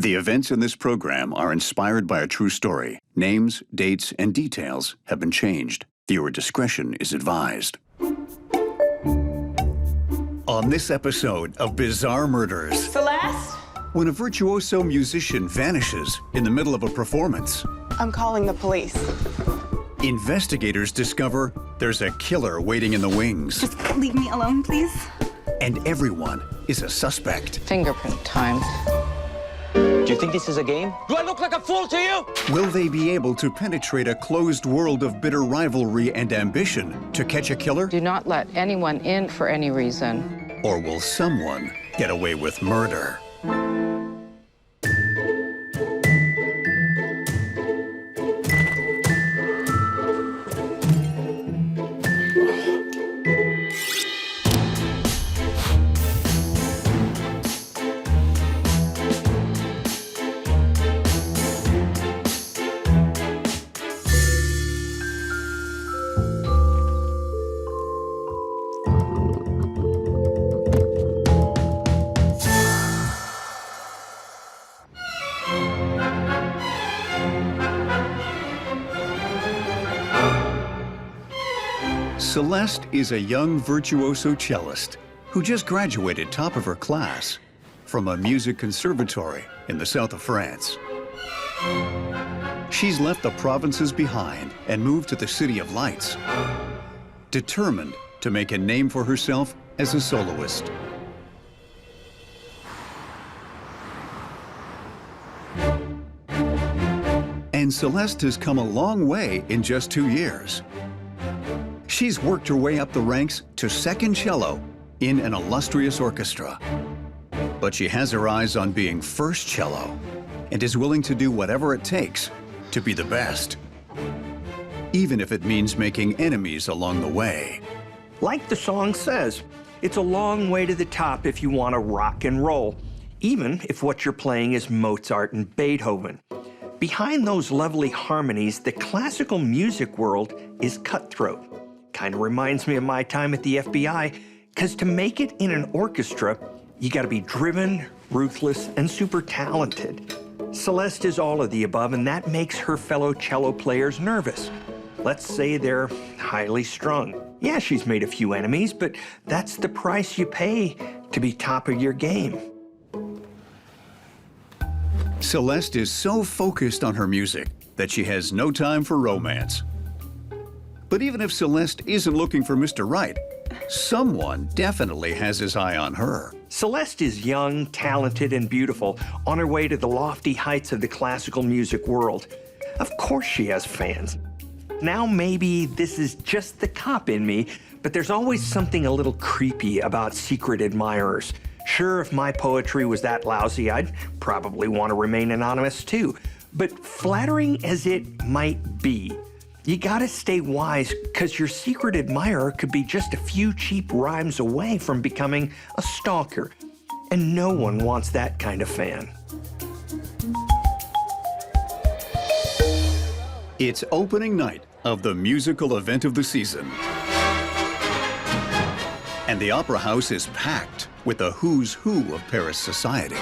The events in this program are inspired by a true story. Names, dates, and details have been changed. Viewer discretion is advised. On this episode of Bizarre Murders, Celeste? When a virtuoso musician vanishes in the middle of a performance, I'm calling the police. investigators discover there's a killer waiting in the wings. Just leave me alone, please. And everyone is a suspect. Fingerprint time. Do you think this is a game? Do I look like a fool to you? Will they be able to penetrate a closed world of bitter rivalry and ambition to catch a killer? Do not let anyone in for any reason. Or will someone get away with murder? Celeste is a young virtuoso cellist who just graduated top of her class from a music conservatory in the south of France. She's left the provinces behind and moved to the City of Lights, determined to make a name for herself as a soloist. And Celeste has come a long way in just 2 years. She's worked her way up the ranks to second cello in an illustrious orchestra. But she has her eyes on being first cello and is willing to do whatever it takes to be the best, even if it means making enemies along the way. Like the song says, it's a long way to the top if you want to rock and roll, even if what you're playing is Mozart and Beethoven. Behind those lovely harmonies, the classical music world is cutthroat. Kind of reminds me of my time at the FBI, because to make it in an orchestra, you got to be driven, ruthless, and super talented. Celeste is all of the above, and that makes her fellow cello players nervous. Let's say they're highly strung. Yeah, she's made a few enemies, but that's the price you pay to be top of your game. Celeste is so focused on her music that she has no time for romance. But even if Celeste isn't looking for Mr. Right, someone definitely has his eye on her. Celeste is young, talented, and beautiful, on her way to the lofty heights of the classical music world. Of course she has fans. Now maybe this is just the cop in me, but there's always something a little creepy about secret admirers. Sure, if my poetry was that lousy, I'd probably want to remain anonymous too. But flattering as it might be, you gotta stay wise, because your secret admirer could be just a few cheap rhymes away from becoming a stalker. And no one wants that kind of fan. It's opening night of the musical event of the season. And the Opera House is packed with the who's who of Paris society.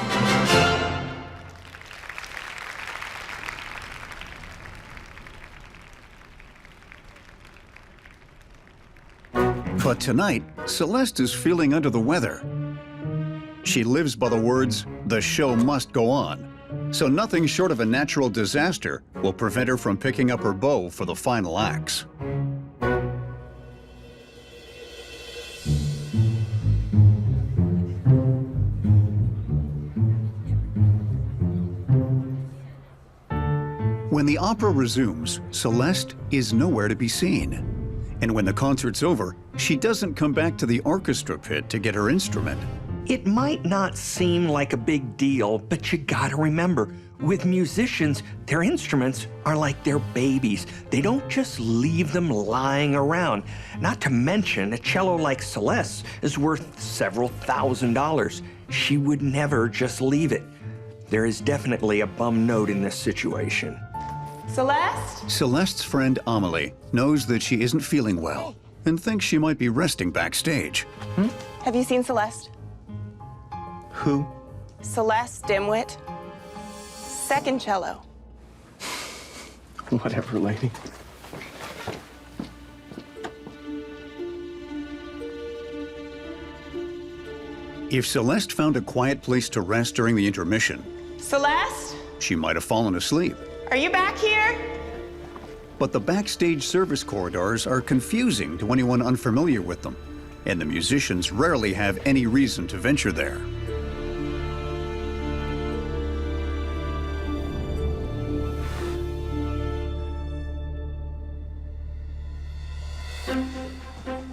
But tonight, Celeste is feeling under the weather. She lives by the words, "The show must go on," so nothing short of a natural disaster will prevent her from picking up her bow for the final acts. When the opera resumes, Celeste is nowhere to be seen. And when the concert's over, she doesn't come back to the orchestra pit to get her instrument. It might not seem like a big deal, but you gotta remember, with musicians, their instruments are like their babies. They don't just leave them lying around. Not to mention, a cello like Celeste is worth several $1,000s. She would never just leave it. There is definitely a bum note in this situation. Celeste? Celeste's friend Amelie knows that she isn't feeling well and thinks she might be resting backstage. Have you seen Celeste? Who? Celeste, dimwit. Second cello. Whatever, lady. If Celeste found a quiet place to rest during the intermission, Celeste? she might have fallen asleep. Are you back here? But the backstage service corridors are confusing to anyone unfamiliar with them, and the musicians rarely have any reason to venture there.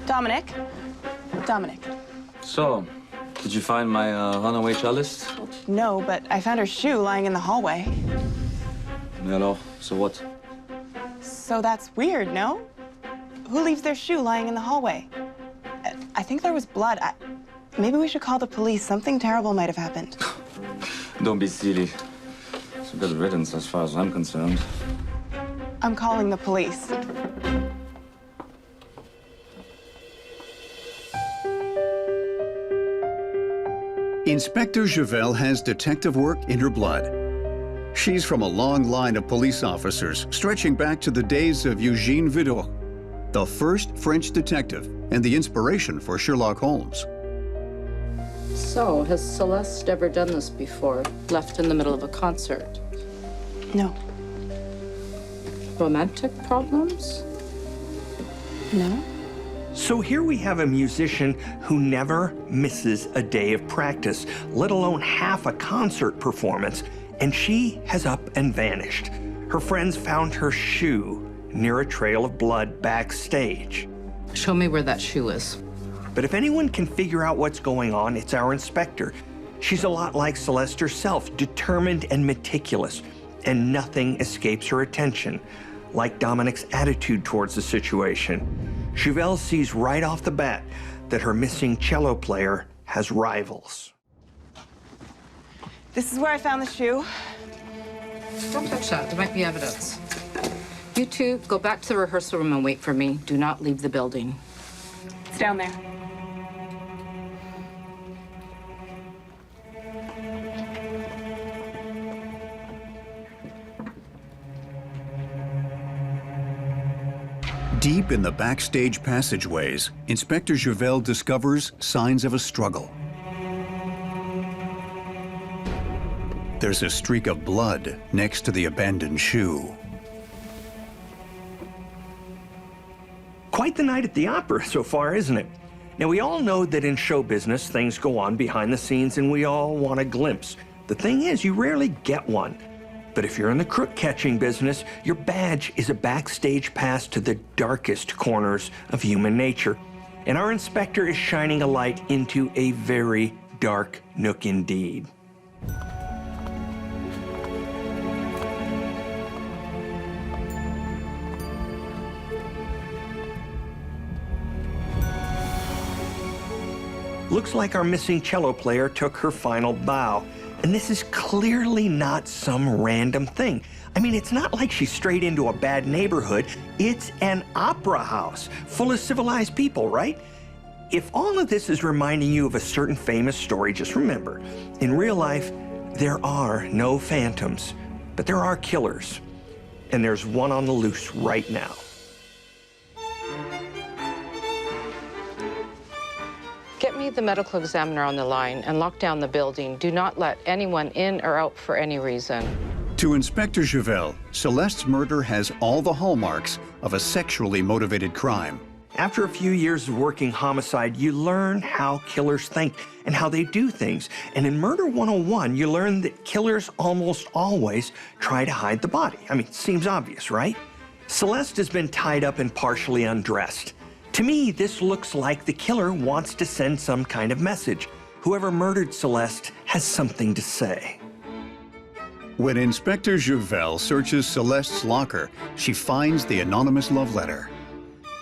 Dominic? Dominic. So, did you find my runaway cellist? No, but I found her shoe lying in the hallway. No. So what? So that's weird, no? Who leaves their shoe lying in the hallway? I think there was blood. Maybe we should call the police. Something terrible might have happened. Don't be silly. It's a good riddance as far as I'm concerned. I'm calling the police. Inspector Javelle has detective work in her blood. She's from a long line of police officers stretching back to the days of Eugène Vidot, the first French detective and the inspiration for Sherlock Holmes. So, has Celeste ever done this before? Left in the middle of a concert? No. Romantic problems? No? So here we have a musician who never misses a day of practice, let alone half a concert performance, and she has up and vanished. Her friends found her shoe near a trail of blood backstage. Show me where that shoe is. But if anyone can figure out what's going on, it's our inspector. She's a lot like Celeste herself, determined and meticulous, and nothing escapes her attention. Like Dominic's attitude towards the situation, Javelle sees right off the bat that her missing cello player has rivals. This is where I found the shoe. Don't touch that. There might be evidence. You two, go back to the rehearsal room and wait for me. Do not leave the building. It's down there. Deep in the backstage passageways, Inspector Javelle discovers signs of a struggle. There's a streak of blood next to the abandoned shoe. Quite the night at the opera so far, isn't it? Now, we all know that in show business, things go on behind the scenes and we all want a glimpse. The thing is, you rarely get one. But if you're in the crook-catching business, your badge is a backstage pass to the darkest corners of human nature. And our inspector is shining a light into a very dark nook indeed. Looks like our missing cello player took her final bow. And this is clearly not some random thing. I mean, it's not like she strayed into a bad neighborhood. It's an opera house full of civilized people, right? If all of this is reminding you of a certain famous story, just remember, in real life, there are no phantoms, but there are killers. And there's one on the loose right now. Get me the medical examiner on the line and lock down the building. Do not let anyone in or out for any reason. To Inspector Javelle, Celeste's murder has all the hallmarks of a sexually motivated crime. After a few years of working homicide, you learn how killers think and how they do things. And in Murder 101, you learn that killers almost always try to hide the body. I mean, it seems obvious, right? Celeste has been tied up and partially undressed. To me, this looks like the killer wants to send some kind of message. Whoever murdered Celeste has something to say. When Inspector Javelle searches Celeste's locker, she finds the anonymous love letter.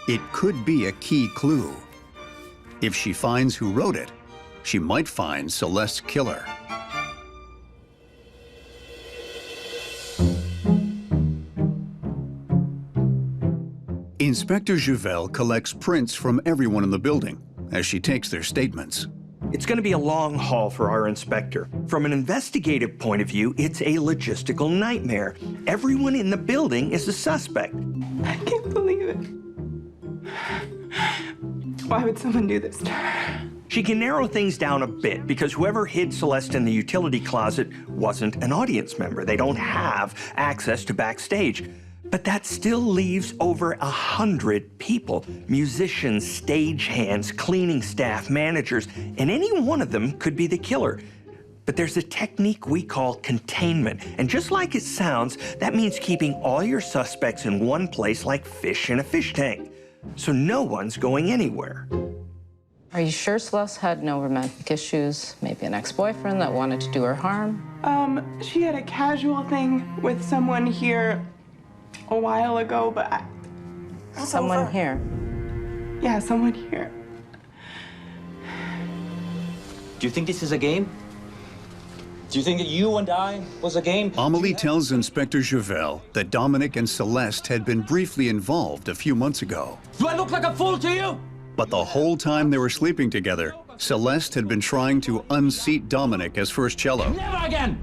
It could be a key clue. If she finds who wrote it, she might find Celeste's killer. Inspector Javelle collects prints from everyone in the building as she takes their statements. It's going to be a long haul for our inspector. From an investigative point of view, it's a logistical nightmare. Everyone in the building is a suspect. I can't believe it. Why would someone do this to her? She can narrow things down a bit because whoever hid Celeste in the utility closet wasn't an audience member. They don't have access to Backstage. But that still leaves over 100 people, musicians, stagehands, cleaning staff, managers, and any one of them could be the killer. But there's a technique we call containment, and just like it sounds, that means keeping all your suspects in one place like fish in a fish tank, so no one's going anywhere. Are you sure Celeste had no romantic issues? Maybe an ex-boyfriend that wanted to do her harm? She had a casual thing with someone here a while ago, but Someone here. Yeah, someone here. Do you think this is a game? Do you think that you and I was a game? Amelie tells Inspector Javel that Dominic and Celeste had been briefly involved a few months ago. Do I look like a fool to you? But the whole time they were sleeping together, Celeste had been trying to unseat Dominic as first cello. Never again!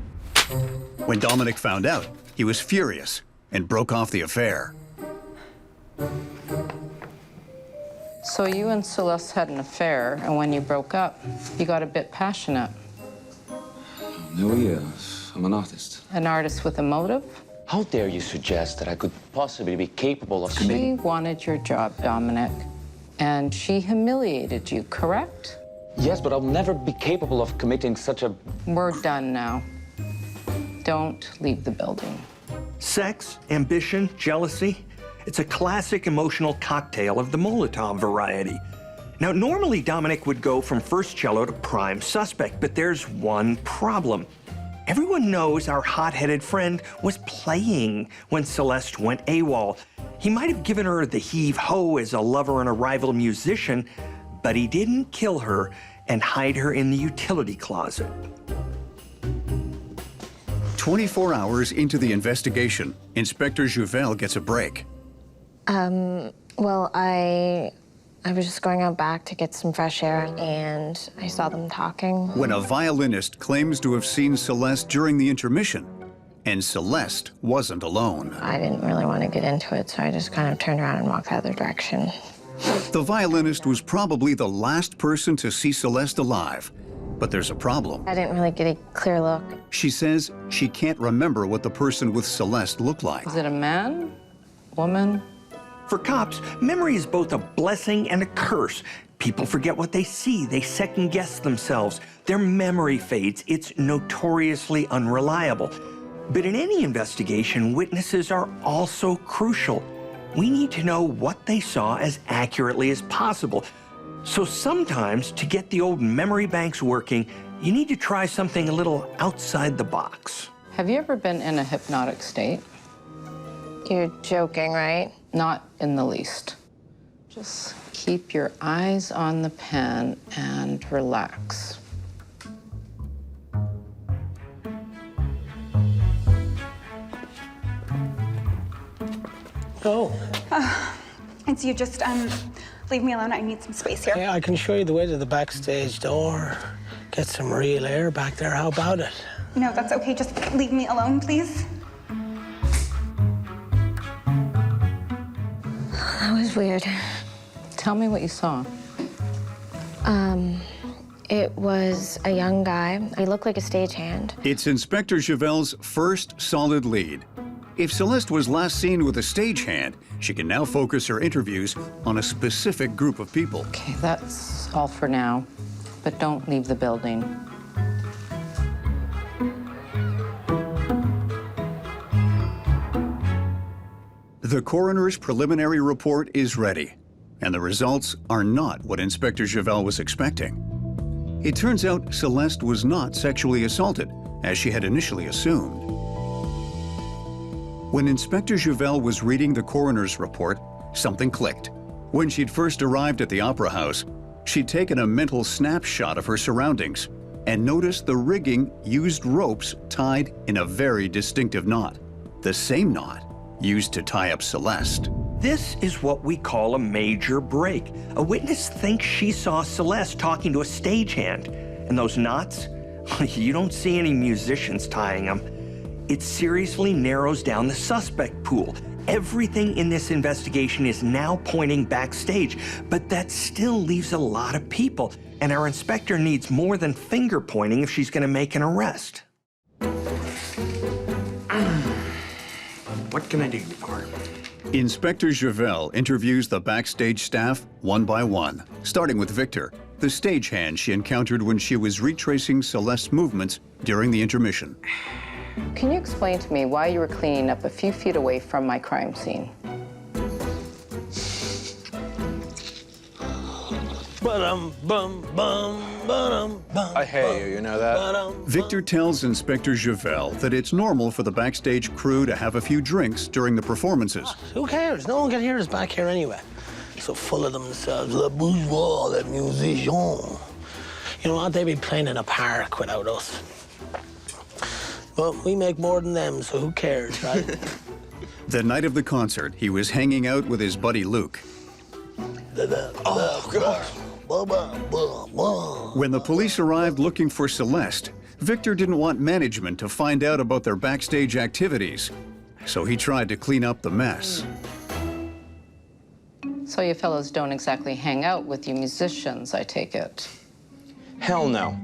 When Dominic found out, he was furious and broke off the affair. So you and Celeste had an affair, and when you broke up, you got a bit passionate. No, I'm an artist. An artist with a motive? How dare you suggest that I could possibly be capable of She committing... wanted your job, Dominic, and she humiliated you, correct? Yes, but I'll never be capable of committing such a... We're done now. Don't leave the building. Sex, ambition, jealousy. It's a classic emotional cocktail of the Molotov variety. Now, normally Dominic would go from first cello to prime suspect, but there's one problem. Everyone knows our hot-headed friend was playing when Celeste went AWOL. He might have given her the heave-ho as a lover and a rival musician, but he didn't kill her and hide her in the utility closet. 24 hours into the investigation, Inspector Javel gets a break. Well, I was just going out back to get some fresh air, and I saw them talking. When a violinist claims to have seen Celeste during the intermission, and Celeste wasn't alone. I didn't really want to get into it, so I just kind of turned around and walked the other direction. The violinist was probably the last person to see Celeste alive. But there's a problem. I didn't really get a clear look. She says she can't remember what the person with Celeste looked like. Is it a man? Woman? For cops, memory is both a blessing and a curse. People forget what they see. They second-guess themselves. Their memory fades. It's notoriously unreliable. But in any investigation, witnesses are also crucial. We need to know what they saw as accurately as possible. So sometimes, to get the old memory banks working, you need to try something a little outside the box. Have you ever been in a hypnotic state? You're joking, right? Not in the least. Just keep your eyes on the pen and relax. Oh, It's you. Just leave me alone. I need some space here. yeah, I can show you the way to the backstage door. Get some real air back there. How about it? No, that's okay. Just leave me alone, please. That was weird. Tell me what you saw. It was a young guy. He looked like a stagehand. It's Inspector Javel's first solid lead. If Celeste was last seen with a stagehand, she can now focus her interviews on a specific group of people. Okay, that's all for now, but don't leave the building. The coroner's preliminary report is ready, and the results are not what Inspector Javel was expecting. It turns out Celeste was not sexually assaulted, as she had initially assumed. When Inspector Javel was reading the coroner's report, something clicked. When she'd first arrived at the Opera House, she'd taken a mental snapshot of her surroundings and noticed the rigging used ropes tied in a very distinctive knot, the same knot used to tie up Celeste. this is what we call a major break. A witness thinks she saw Celeste talking to a stagehand. And those knots? You don't see any musicians tying them. It seriously narrows down the suspect pool. Everything in this investigation is now pointing backstage, but that still leaves a lot of people. And our inspector needs more than finger pointing if she's going to make an arrest. What can I do for her? Inspector Javel interviews the backstage staff one by one, starting with Victor, the stagehand she encountered when she was retracing Celeste's movements during the intermission. Can you explain to me why you were cleaning up a few feet away from my crime scene? I hear you know that? Victor tells Inspector Javel that it's normal for the backstage crew to have a few drinks during the performances. Who cares? No one can hear us back here anyway. So full of themselves, le bourgeois, le musicien. You know what? They'd be playing in a park without us. But we make more than them, so who cares, right? The night of the concert, he was hanging out with his buddy Luke. Oh, God. When the police arrived looking for Celeste, Victor didn't want management to find out about their backstage activities, so he tried to clean up the mess. So you fellows don't exactly hang out with you musicians, I take it. Hell no.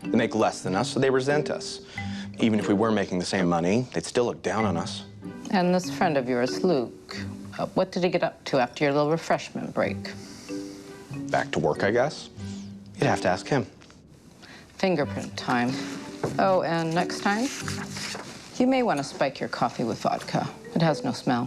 They make less than us, so they resent us. Even if we were making the same money, they'd still look down on us. And this friend of yours, Luke, what did he get up to after your little refreshment break? Back to work, I guess. You'd have to ask him. Fingerprint time. Oh, and next time, you may want to spike your coffee with vodka. It has no smell.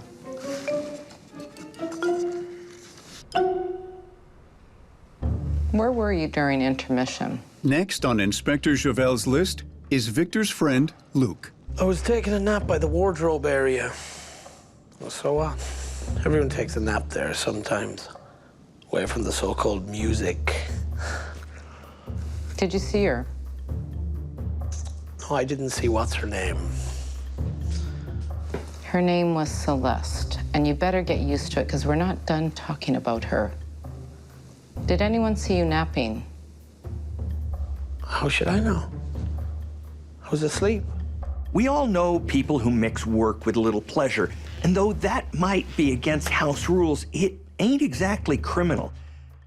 Where were you during intermission? Next on Inspector Javel's list is Victor's friend, Luke. I was taking a nap by the wardrobe area. Well, so what? Everyone takes a nap there sometimes. Away from the so-called music. Did you see her? No, I didn't see what's her name. Her name was Celeste, and you better get used to it because we're not done talking about her. Did anyone see you napping? How should I know? I was asleep. We all know people who mix work with a little pleasure, and though that might be against house rules, it ain't exactly criminal.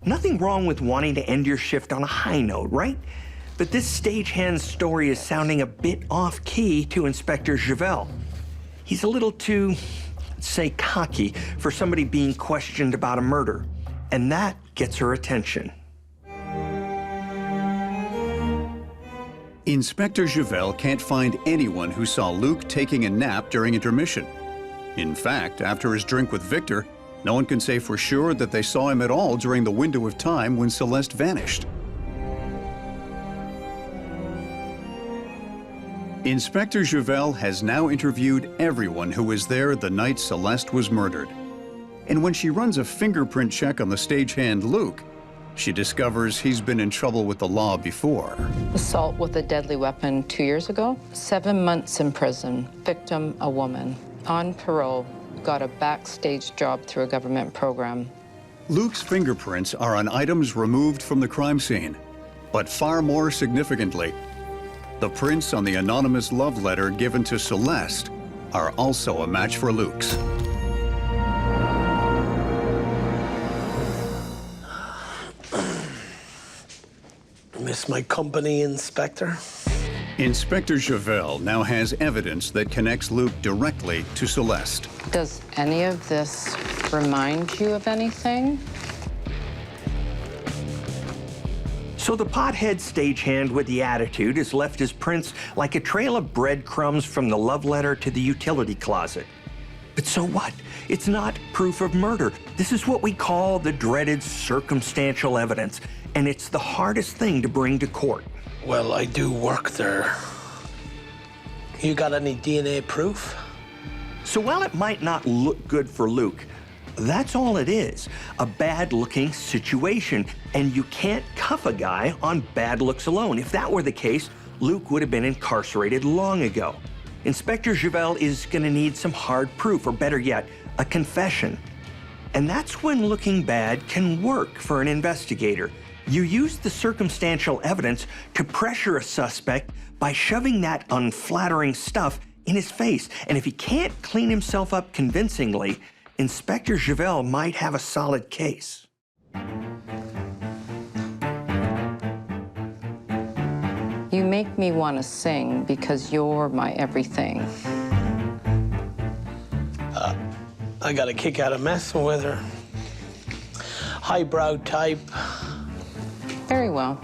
Nothing wrong with wanting to end your shift on a high note, right? But this stagehand's story is sounding a bit off-key to Inspector Javel. He's a little too, say, cocky for somebody being questioned about a murder, and that gets her attention. Inspector Javel can't find anyone who saw Luke taking a nap during intermission. In fact, after his drink with Victor, no one can say for sure that they saw him at all during the window of time when Celeste vanished. Inspector Javel has now interviewed everyone who was there the night Celeste was murdered. And when she runs a fingerprint check on the stagehand Luke, she discovers he's been in trouble with the law before. Assault with a deadly weapon 2 years ago. 7 months in prison. Victim, a woman. On parole. Got a backstage job through a government program. Luke's fingerprints are on items removed from the crime scene. But far more significantly, the prints on the anonymous love letter given to Celeste are also a match for Luke's. Miss my company, Inspector? Inspector Javel now has evidence that connects Luke directly to Celeste. Does any of this remind you of anything? So the pothead stagehand with the attitude has left his prints like a trail of breadcrumbs from the love letter to the utility closet. But so what? It's not proof of murder. This is what we call the dreaded circumstantial evidence, and it's the hardest thing to bring to court. Well, I do work there. You got any DNA proof? So while it might not look good for Luke, that's all it is, a bad-looking situation, and you can't cuff a guy on bad looks alone. If that were the case, Luke would have been incarcerated long ago. Inspector Javel is gonna need some hard proof, or better yet, a confession. And that's when looking bad can work for an investigator. You use the circumstantial evidence to pressure a suspect by shoving that unflattering stuff in his face. And if he can't clean himself up convincingly, Inspector Javel might have a solid case. You make me want to sing because you're my everything. I got a kick out of messing with her. Highbrow type. Very well.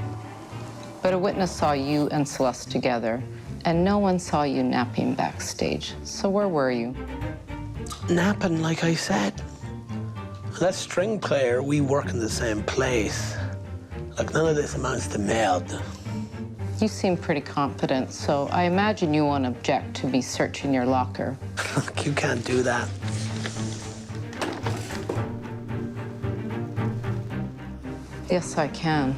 But a witness saw you and Celeste together, and no one saw you napping backstage. So where were you? Napping, like I said. That string player, we work in the same place. Like, none of this amounts to meld. You seem pretty confident, so I imagine you won't object to me searching your locker. Look, you can't do that. Yes, I can.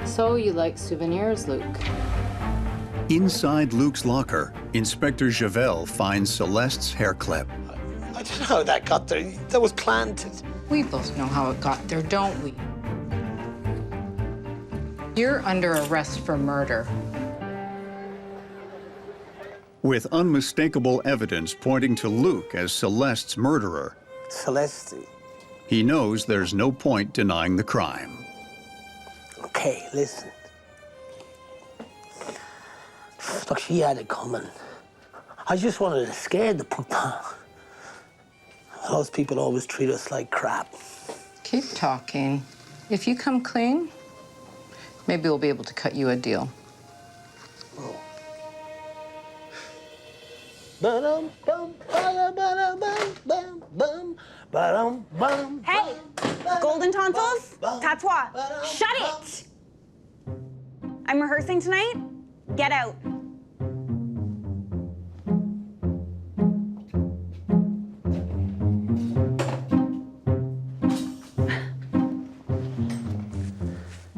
So you like souvenirs, Luke? Inside Luke's locker, Inspector Javel finds Celeste's hair clip. I don't know how that got there. That was planted. We both know how it got there, don't we? You're under arrest for murder. With unmistakable evidence pointing to Luke as Celeste's murderer, Celeste. he knows there's no point denying the crime. Okay, listen. Look, she had it coming. I just wanted to scare the people. Those people always treat us like crap. Keep talking. If you come clean, maybe we'll be able to cut you a deal. Oh. Hey, golden tonsils, patois, shut it! I'm rehearsing tonight. Get out.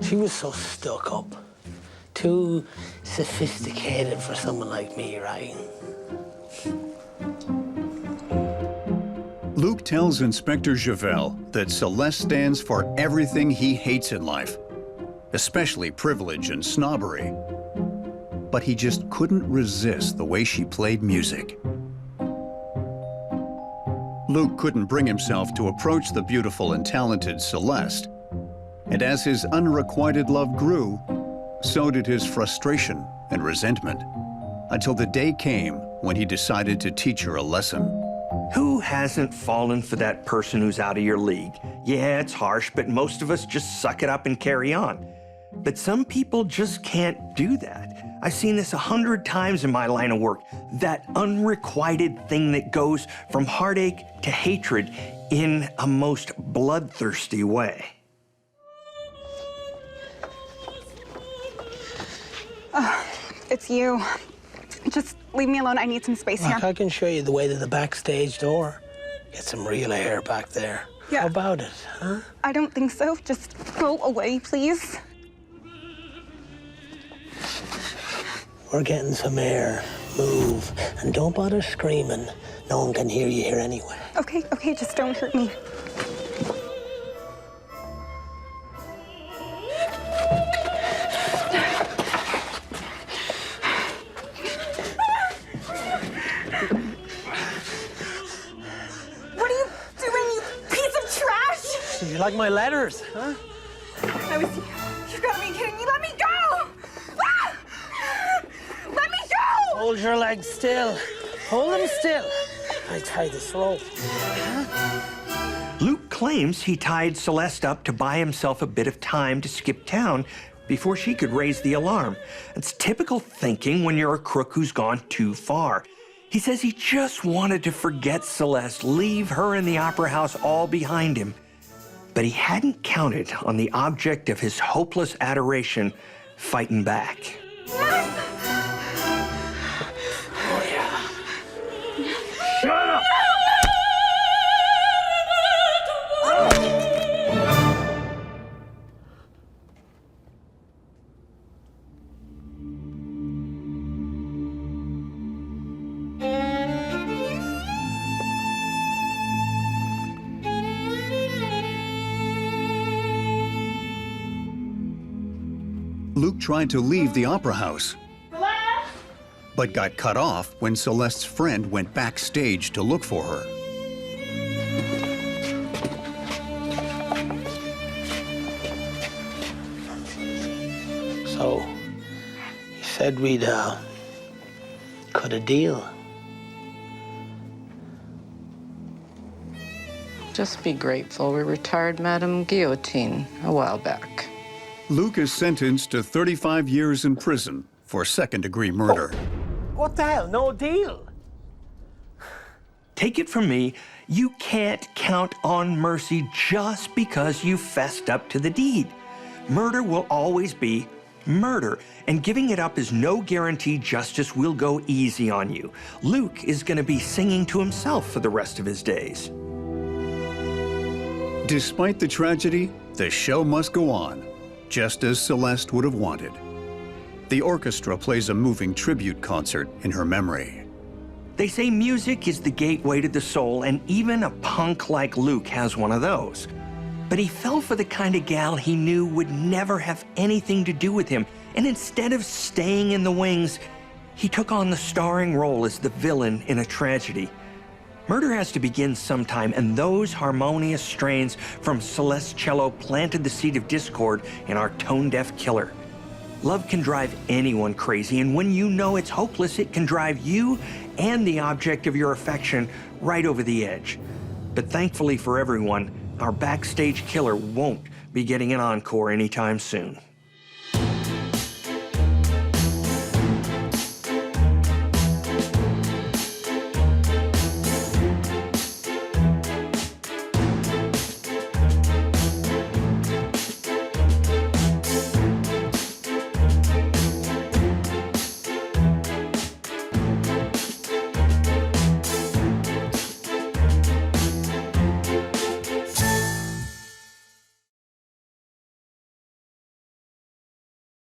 She was so stuck up. Too sophisticated for someone like me, right? Luke tells Inspector Javel that Celeste stands for everything he hates in life, especially privilege and snobbery. But he just couldn't resist the way she played music. Luke couldn't bring himself to approach the beautiful and talented Celeste. And as his unrequited love grew, so did his frustration and resentment, until the day came when he decided to teach her a lesson. Who hasn't fallen for that person who's out of your league? Yeah, it's harsh, but most of us just suck it up and carry on. But some people just can't do that. I've seen this 100 times in my line of work. That unrequited thing that goes from heartache to hatred in a most bloodthirsty way. It's you. Just leave me alone. I need some space here. Look, I can show you the way to the backstage door. Get some real air back there. Yeah. How about it, huh? I don't think so. Just go away, please. We're getting some air. Move. And don't bother screaming. No one can hear you here anyway. Okay, just don't hurt me. What are you doing, you piece of trash? Do you like my letters, huh? That was you. You've got to be kidding me. Let me go! Ah! Let me go! Hold your legs still. Hold them still. I tied this rope. Luke claims he tied Celeste up to buy himself a bit of time to skip town before she could raise the alarm. It's typical thinking when you're a crook who's gone too far. He says he just wanted to forget Celeste, leave her in the opera house all behind him. But he hadn't counted on the object of his hopeless adoration fighting back. Oh, yeah. Shut up! Luke tried to leave the opera house, but got cut off when Celeste's friend went backstage to look for her. So, he said we'd cut a deal. Just be grateful we retired Madame Guillotine a while back. Luke is sentenced to 35 years in prison for second-degree murder. What the hell? No deal? Take it from me, you can't count on mercy just because you fessed up to the deed. Murder will always be murder, and giving it up is no guarantee justice will go easy on you. Luke is going to be singing to himself for the rest of his days. Despite the tragedy, the show must go on, just as Celeste would have wanted. The orchestra plays a moving tribute concert in her memory. They say music is the gateway to the soul, and even a punk like Luke has one of those. But he fell for the kind of gal he knew would never have anything to do with him, and instead of staying in the wings, he took on the starring role as the villain in a tragedy. Murder has to begin sometime, and those harmonious strains from Celeste's cello planted the seed of discord in our tone-deaf killer. Love can drive anyone crazy, and when you know it's hopeless, it can drive you and the object of your affection right over the edge. But thankfully for everyone, our backstage killer won't be getting an encore anytime soon.